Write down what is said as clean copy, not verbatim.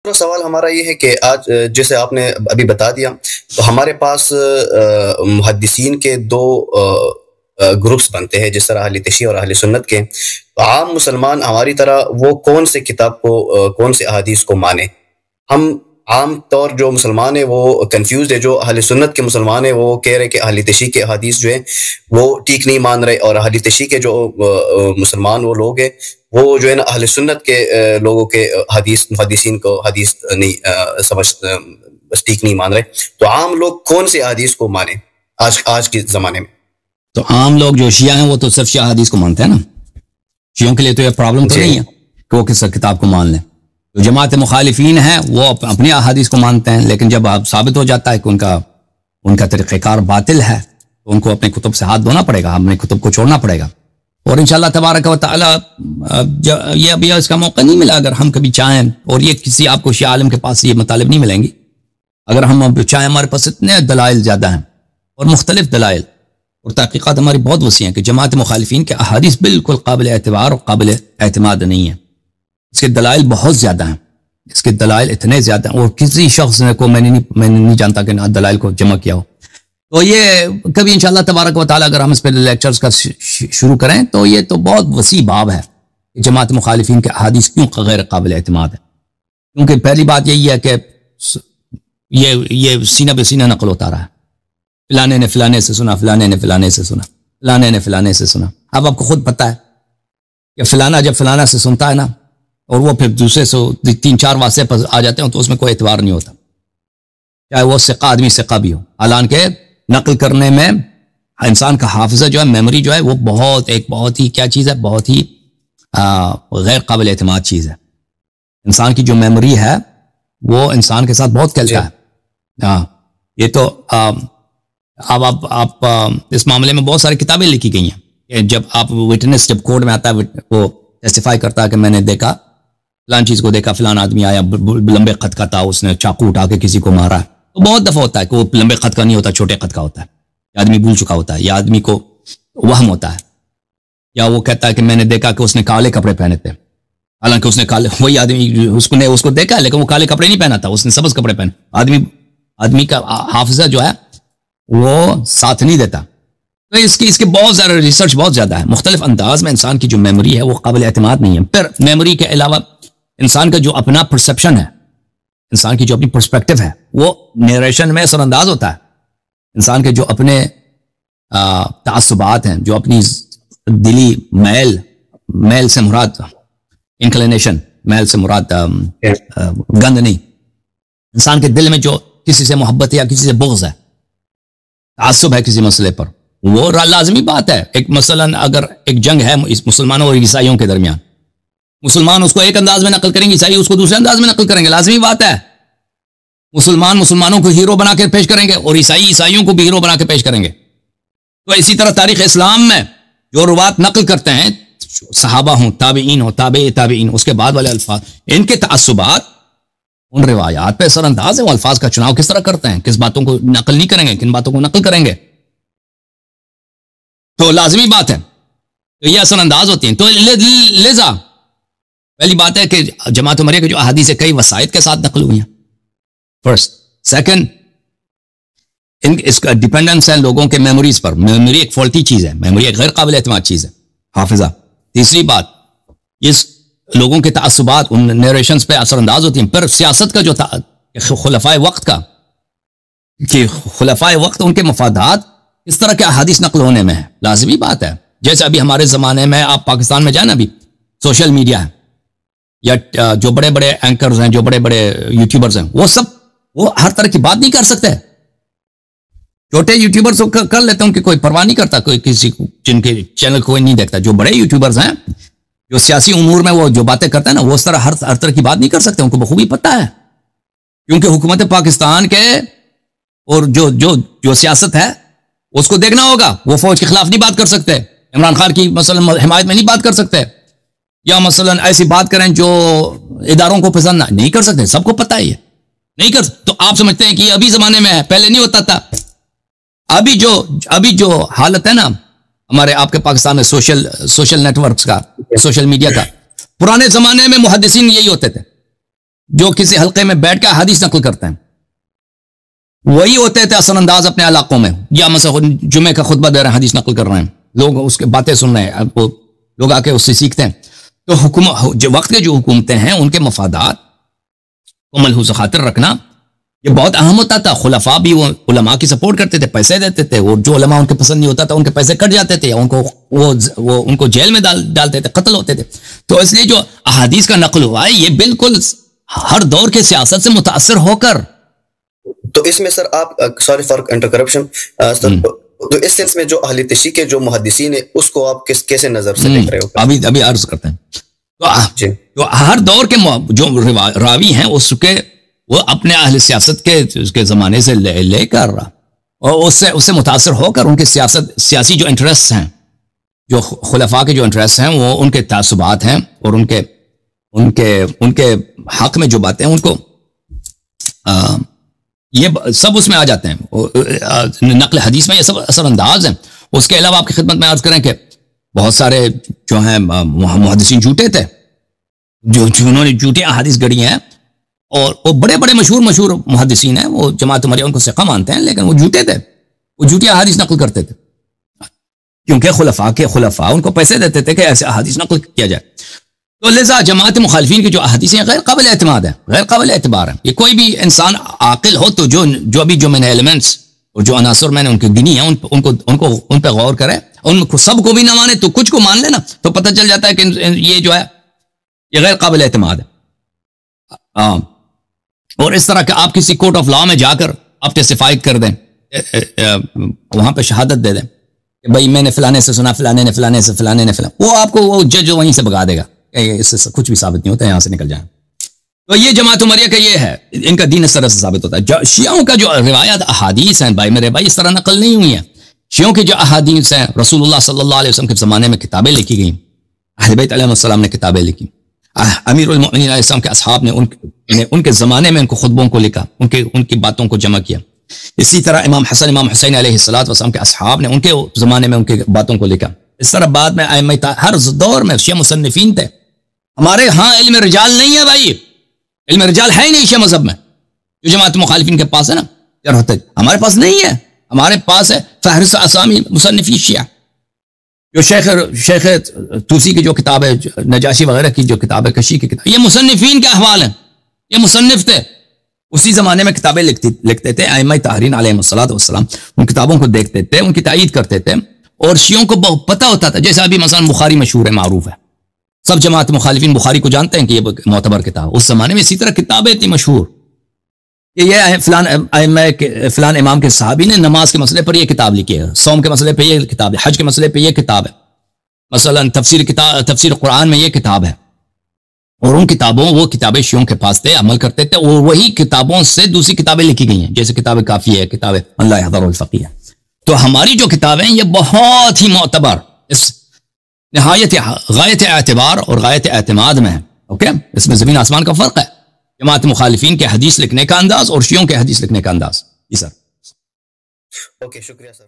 دوسرا سوال ہمارا یہ ہے کہ آج جیسے آپ نے ابھی بتا دیا تو ہمارے پاس محدثین کے دو گروپس بنتے ہیں، جس طرح اہل تشیع اور اہل سنت کے. تو عام مسلمان ہماری طرح وہ کون سے کتاب کو، کون سے احادیث کو مانے؟ ہم عام طور جو مسلمان ہیں وہ کنفیوزڈ ہے. جو اہل سنت کے مسلمان ہیں وہ کہہ رہے کہ اہل تشیع کے احادیث جو ہیں وہ ٹھیک نہیں مان رہے، اور اہل تشیع کے جو مسلمان وہ لوگ ہیں وہ جو ہے نا اہل سنت کے لوگوں کے حدیث محدثین کو حدیث نہیں سمجھ بس ٹھیک نہیں مان رہے. تو عام لوگ کون سے احادیث کو مانیں آج کے زمانے میں؟ تو عام لوگ جو شیعہ ہیں وہ تو صرف شیعہ حدیث کو مانتے ہیں نا. شیعوں کے لیے تو یہ پرابلم تو نہیں ہے کہ وہ کس کتاب کو مان لیں. جو جماعت مخالفین ہیں وہ اپنی احادیث کو مانتے ہیں، لیکن جب آپ ثابت ہو جاتا ہے کہ ان کا طریقہ کار باطل ہے تو ان کو اپنے کتب سے ہاتھ دھونا پڑے گا، اپنے کتب کو چھوڑنا پڑے گا. اور انشاءاللہ تبارک و تعالی یہ ابھی اس کا موقع نہیں ملا. اگر ہم کبھی چاہیں، اور یہ کسی آپ کو شیعہ عالم کے پاس یہ مطالب نہیں ملیں گی، اگر ہم اب چاہیں، ہمارے پاس اتنے دلائل زیادہ ہیں اور مختلف دلائل اور تحقیقات ہماری بہت وسیع ہیں کہ جماعت مخالفین کے احادیث بالکل قابل اعتبار اور قابل اعتماد نہیں ہیں. اس کے دلائل بہت زیادہ ہیں، اس کے دلائل اتنے زیادہ ہیں، اور کسی شخص کو میں نہیں جانتا کہ دلائل کو جمع کیا ہو. تو یہ کبھی انشاءاللہ تبارک و تعالی اگر ہم اس پہ لیکچرز کا شروع کریں تو یہ تو بہت وسیع باب ہے کہ جماعت مخالفین کے احادیث کیوں غیر قابل اعتماد ہے. کیونکہ پہلی بات یہی ہے کہ یہ سینہ بہ سینہ نقل ہوتا رہا ہے. فلانے نے فلانے سے سنا، فلانے نے فلانے سے سنا، فلانے نے فلانے سے سنا. اب آپ کو خود پتہ ہے کہ فلانا جب فلانا سے سنتا ہے نا، اور وہ پھر دوسرے سے 3-4 واسطے پر آ جاتے ہیں تو اس میں کوئی اعتبار نہیں ہوتا، چاہے وہ ثقہ آدمی ثقہ بھی ہو. حالانکہ نقل کرنے میں انسان کا حافظہ جو ہے، میموری جو ہے، وہ بہت ہی کیا چیز ہے، بہت ہی غیر قابل اعتماد چیز ہے. انسان کی جو میموری ہے وہ انسان کے ساتھ بہت کھیلتا ہے. ہاں، یہ تو اب آپ اس معاملے میں بہت ساری کتابیں لکھی گئی ہیں کہ جب آپ وٹنس جب کورٹ میں آتا ہے وہ ٹیسٹیفائی کرتا ہے کہ میں نے دیکھا فلان چیز کو، دیکھا فلان آدمی آیا لمبے قد کا تھا، اس نے چاقو اٹھا کے کسی کو مارا. تو بہت دفعہ ہوتا ہے کہ وہ لمبے قد کا نہیں ہوتا، چھوٹے قد کا ہوتا ہے، یا آدمی بھول چکا ہوتا ہے، یا آدمی کو وہم ہوتا ہے، یا وہ کہتا ہے کہ میں نے دیکھا کہ اس نے کالے کپڑے پہنے تھے، حالانکہ اس نے وہی آدمی اس کو دیکھا لیکن وہ کالے کپڑے نہیں پہنا تھا، اس نے سبز کپڑے پہنے. آدمی کا حافظہ جو ہے وہ ساتھ نہیں دیتا. تو اس کے بہت زیادہ ریسرچ بہت زیادہ ہے. مختلف انداز میں انسان کی جو میموری ہے وہ قابل اعتماد نہیں ہے. پھر میموری کے علاوہ انسان کا جو اپنا پرسپشن ہے، انسان کی جو اپنی پرسپیکٹو ہے، وہ نیریشن میں اثر انداز ہوتا ہے. انسان کے جو اپنے تعصبات ہیں، جو اپنی دلی میل سے مراد انکلینیشن، میل سے مراد گند نہیں، انسان کے دل میں جو کسی سے محبت ہے یا کسی سے بغض ہے، تعصب ہے کسی مسئلے پر، وہ لازمی بات ہے. ایک مثلا اگر ایک جنگ ہے مسلمانوں اور عیسائیوں کے درمیان، مسلمان اس کو ایک انداز میں نقل کریں گے، عیسائی اس کو دوسرے انداز میں نقل کریں گے، لازمی بات ہے. مسلمان مسلمانوں کو ہیرو بنا کے پیش کریں گے اور عیسائی عیسائیوں کو بھی ہیرو بنا کے پیش کریں گے. تو اسی طرح تاریخ اسلام میں جو روات نقل کرتے ہیں، صحابہ ہوں، تابعین ہوں، تابعین، اس کے بعد والے الفاظ، ان کے تعصبات ان روایات پہ اثر انداز ہے. وہ الفاظ کا چناؤ کس طرح کرتے ہیں، کس باتوں کو نقل نہیں کریں گے، کن باتوں کو نقل کریں گے، تو لازمی بات ہے. تو یہ اثر انداز ہوتی ہیں. تو لذا پہلی بات ہے کہ جماعت مریا کے جو احادیث کئی وسائط کے ساتھ نقل ہوئی ہیں، فرسٹ. سیکنڈ، اس کا ڈیپینڈنس ہے لوگوں کے میموریز پر. میموری ایک فالٹی چیز ہے، میموری ایک غیر قابل اعتماد چیز ہے، حافظہ. تیسری بات، اس لوگوں کے تعصبات ان نیریشنز پہ اثر انداز ہوتی ہیں. پھر سیاست کا جو تھا خلفائے وقت کا، کہ خلفائے وقت ان کے مفادات اس طرح کے احادیث نقل ہونے میں ہے، لازمی بات ہے. جیسے ابھی ہمارے زمانے میں آپ پاکستان میں جائیں نا، ابھی سوشل میڈیا ہے، یا جو بڑے بڑے اینکرز ہیں، جو بڑے بڑے یوٹیوبرز ہیں، وہ ہر طرح کی بات نہیں کر سکتے. چھوٹے یوٹیوبرز کر لیتے ہیں، ان کی کوئی پرواہ نہیں کرتا، کوئی کسی جن کے چینل کوئی نہیں دیکھتا. جو بڑے یوٹیوبرز ہیں، جو سیاسی امور میں وہ جو باتیں کرتے ہیں نا، وہ اس طرح ہر طرح کی بات نہیں کر سکتے، ان کو بخوبی پتہ ہے. کیونکہ حکومت پاکستان کے اور جو سیاست ہے اس کو دیکھنا ہوگا. وہ فوج کے خلاف نہیں بات کر سکتے، عمران خان کی مثلا حمایت میں نہیں بات کر سکتے، یا مثلا ایسی بات کریں جو اداروں کو پسند نہیں کر سکتے. سب کو پتہ ہے یہ نہیں کر. تو آپ سمجھتے ہیں کہ ابھی زمانے میں ہے، پہلے نہیں ہوتا تھا. ابھی جو حالت ہے نا ہمارے آپ کے پاکستان میں سوشل نیٹ ورکس کا، سوشل میڈیا کا، پرانے زمانے میں محدثین یہی ہوتے تھے. جو کسی حلقے میں بیٹھ کے حدیث نقل کرتے ہیں وہی ہوتے تھے اثر انداز اپنے علاقوں میں، یا مثلا جمعے کا خطبہ دے رہے ہیں حدیث نقل کر رہے ہیں، لوگ اس کے باتیں سن رہے ہیں، وہ لوگ آ کے اس سے سیکھتے ہیں. تو جو وقت کے جو حکومتیں ہیں ان کے مفادات کو ملحوظ خاطر رکھنا یہ بہت اہم ہوتا تھا. خلفاء بھی وہ علماء کی سپورٹ کرتے تھے، پیسے دیتے تھے، اور جو علماء ان کے پسند نہیں ہوتا تھا ان کے پیسے کٹ جاتے تھے، ان کو جیل میں ڈالتے تھے، قتل ہوتے تھے. تو اس لیے جو احادیث کا نقل ہوا ہے یہ بالکل ہر دور کے سیاست سے متاثر ہو کر. تو اس میں سر آپ سوری فار انٹرکرپشن سر، تو اس سینس میں جو اہل تشیع کے جو محدثین ہیں اس کو آپ کیسے نظر سے دیکھ رہے ہو؟ ابھی عرض کرتے ہیں. تو ہر دور کے جو راوی ہیں اس کے وہ اپنے اہل سیاست کے زمانے سے لے کر اور اس سے متاثر ہو کر ان کے سیاسی جو انٹرسٹ ہیں، جو خلفاء کے جو انٹرسٹ ہیں، وہ ان کے تعصبات ہیں، اور ان کے حق میں جو باتیں ہیں ان کو یہ سب اس میں آ جاتے ہیں. نقل حدیث میں یہ سب اثر انداز ہیں. اس کے علاوہ آپ کی خدمت میں عرض کریں کہ بہت سارے جو ہیں محدثین جھوٹے تھے، جنہوں نے جھوٹی احادیث گڑھی ہیں، اور وہ بڑے بڑے مشہور محدثین ہیں، وہ جماعت عمریہ ان کو ثقہ مانتے ہیں، لیکن وہ جھوٹے تھے، وہ جھوٹی احادیث نقل کرتے تھے، کیونکہ خلفاء ان کو پیسے دیتے تھے کہ ایسے احادیث نقل کیا جائے. تو لہذا جماعت مخالفین کی جو احادیث ہیں غیر قابل اعتماد ہیں، غیر قابل اعتبار ہیں. یہ کوئی بھی انسان عاقل ہو تو جو میں نے ایلیمنٹس اور جو عناصر میں نے ان کی گنی ہیں ان پہ غور کرے، ان کو سب کو بھی نہ مانے تو کچھ کو مان لینا، تو پتہ چل جاتا ہے کہ یہ جو ہے یہ غیر قابل اعتماد ہے. اور اس طرح کہ آپ کسی کورٹ آف لا میں جا کر آپ ٹیسٹیفائی کر دیں، وہاں پہ شہادت دے دیں کہ بھائی میں نے فلانے سے سنا، فلانے نے وہ آپ کو وہ جج وہیں سے بگا دے گا، اس سے کچھ بھی ثابت نہیں ہوتا، یہاں سے نکل جائیں. تو یہ جماعت عمریہ کا یہ ہے، ان کا دین اس طرح سے ثابت ہوتا ہے. شیعوں کا جو روایات احادیث ہیں میرے بھائی اس طرح نقل نہیں ہوئی ہیں. شیعوں کی جو احادیث ہیں رسول اللہ صلی اللہ علیہ وسلم کے زمانے میں کتابیں لکھی گئیں، اہل بیت علیہ السلام نے کتابیں لکھی، امیر المؤمنین علیہ السلام کے اصحاب نے ان کے زمانے میں ان کو خطبوں کو لکھا، ان کی باتوں کو جمع کیا. اسی طرح امام حسن امام حسین علیہ السلام کے اصحاب نے ان کے زمانے میں ان کی باتوں کو لکھا. اس طرح بعد میں ہر دور میں شیعہ مصنفین تھے. ہمارے ہاں علم رجال نہیں ہے بھائی، علم رجال ہے ہی نہیں شیعہ مذہب میں، جو جماعت مخالفین کے پاس ہے نا، ہمارے پاس نہیں ہے. ہمارے پاس ہے فہرست اسامی مصنفی شیعہ، جو شیخ توسی کی جو کتاب ہے، نجاشی وغیرہ کی جو کتاب ہے، کشی کی کتاب، یہ مصنفین کے احوال ہیں، یہ مصنف تھے، اسی زمانے میں کتابیں لکھتے تھے. ائمہ طاہرین علیہ السلام ان کتابوں کو دیکھتے تھے، ان کی تائید کرتے تھے، اور شیعوں کو بہت پتہ ہوتا تھا. جیسے ابھی مثلا بخاری مشہور ہے، معروف ہے، سب جماعت مخالفین بخاری کو جانتے ہیں کہ یہ معتبر کتاب. اس زمانے میں اسی طرح کتابیں تھی مشہور کہ یہ فلان امام کے صحابی نے نماز کے مسئلے پر یہ کتاب لکھی ہے، صوم کے مسئلے پہ یہ کتاب ہے، حج کے مسئلے پہ یہ کتاب ہے، مثلا تفسیر قرآن میں یہ کتاب ہے. اور ان کتابوں وہ کتابیں شیعوں کے پاس تھے، عمل کرتے تھے، اور وہی کتابوں سے دوسری کتابیں لکھی گئی ہیں، جیسے کتاب کافی ہے، کتاب لا یحضر الفقیہ. تو ہماری جو کتابیں یہ بہت ہی معتبر، اس غایت اعتبار اور غایت اعتماد میں ہے. اوکے، اس میں زمین آسمان کا فرق ہے، جماعت مخالفین کے حدیث لکھنے کا انداز اور شیعوں کے حدیث لکھنے کا انداز. جی سر. اوکے، شکریہ سر.